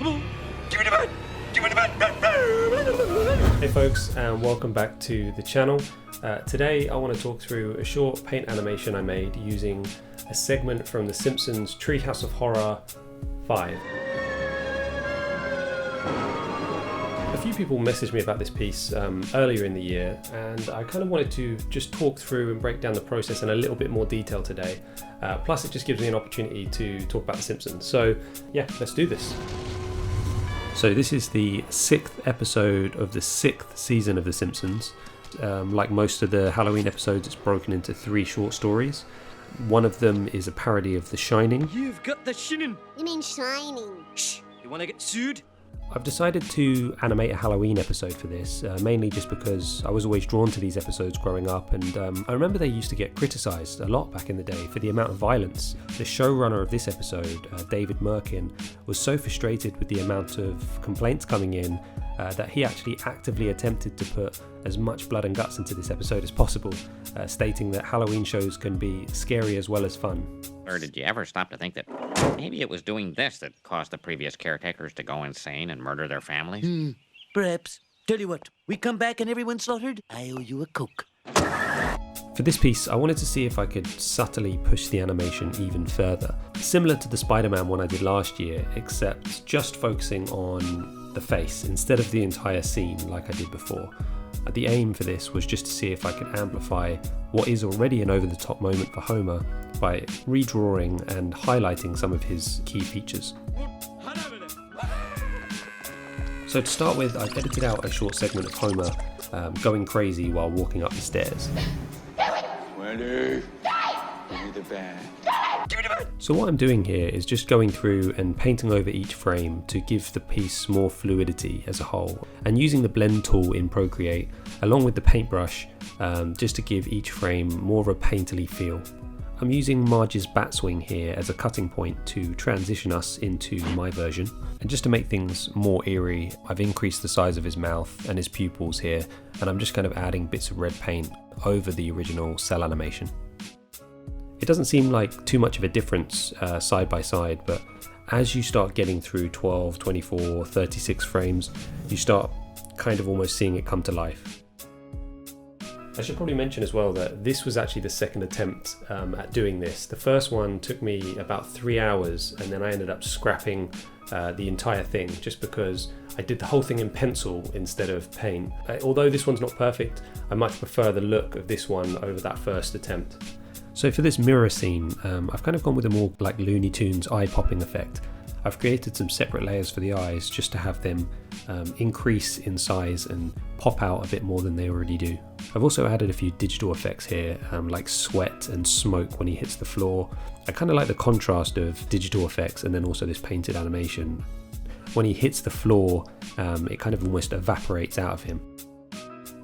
Come on. Give me the bat. Give me the bat. Hey folks, and welcome back to the channel. Today I want to talk through a short paint animation I made using a segment from the Simpsons Treehouse of Horror 5. A few people messaged me about this piece earlier in the year, and I kind of wanted to just talk through and break down the process in a little bit more detail today. Plus it just gives me an opportunity to talk about the Simpsons. So yeah, let's do this. So this is the 6th episode of the 6th season of The Simpsons. Like most of the Halloween episodes, it's broken into 3 short stories. One of them is a parody of The Shining. You've got the shinin. You mean shining? Shh. You want to get sued? I've decided to animate a Halloween episode for this, mainly just because I was always drawn to these episodes growing up, and I remember they used to get criticised a lot back in the day for the amount of violence. The showrunner of this episode, David Merkin, was so frustrated with the amount of complaints coming in that he actually actively attempted to put as much blood and guts into this episode as possible, stating that Halloween shows can be scary as well as fun. Or did you ever stop to think that maybe it was doing this that caused the previous caretakers to go insane and murder their families? Perhaps. Tell you what, we come back and everyone's slaughtered, I owe you a Coke. For this piece, I wanted to see if I could subtly push the animation even further. Similar to the Spider-Man one I did last year, except just focusing on the face instead of the entire scene like I did before. The aim for this was just to see if I could amplify what is already an over-the-top moment for Homer by redrawing and highlighting some of his key features. So to start with, I've edited out a short segment of Homer going crazy while walking up the stairs. Wendy, give me the bat. Give me the bat. So what I'm doing here is just going through and painting over each frame to give the piece more fluidity as a whole, and using the blend tool in Procreate along with the paintbrush just to give each frame more of a painterly feel. I'm using Marge's bat swing here as a cutting point to transition us into my version, and just to make things more eerie, I've increased the size of his mouth and his pupils here, and I'm just kind of adding bits of red paint over the original cell animation. It doesn't seem like too much of a difference side by side, but as you start getting through 12, 24, 36 frames, you start kind of almost seeing it come to life. I should probably mention as well that this was actually the second attempt at doing this. The first one took me about 3 hours, and then I ended up scrapping the entire thing just because I did the whole thing in pencil instead of paint. Although this one's not perfect, I much prefer the look of this one over that first attempt. So for this mirror scene, I've kind of gone with a more like Looney Tunes eye-popping effect. I've created some separate layers for the eyes just to have them increase in size and pop out a bit more than they already do. I've also added a few digital effects here, like sweat and smoke when he hits the floor. I kind of like the contrast of digital effects and then also this painted animation. When he hits the floor, it kind of almost evaporates out of him.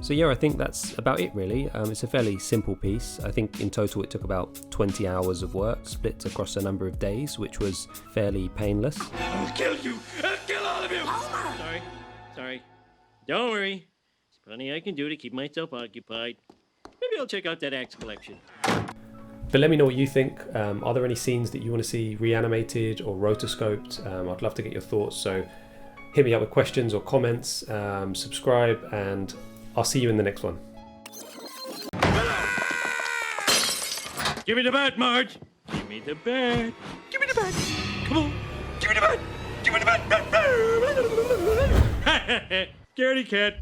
So yeah, I think that's about it really. It's a fairly simple piece. I think in total it took about 20 hours of work, split across a number of days, which was fairly painless. I'll kill you. I'll kill all of you. Sorry. Don't worry. There's plenty I can do to keep myself occupied. Maybe I'll check out that axe collection. But let me know what you think. Are there any scenes that you want to see reanimated or rotoscoped? I'd love to get your thoughts. So hit me up with questions or comments, subscribe, and I'll see you in the next one. Give me the bat, Marge! Give me the bat! Give me the bat. Come on. Give me the bat. Give me the bat. Scaredy cat!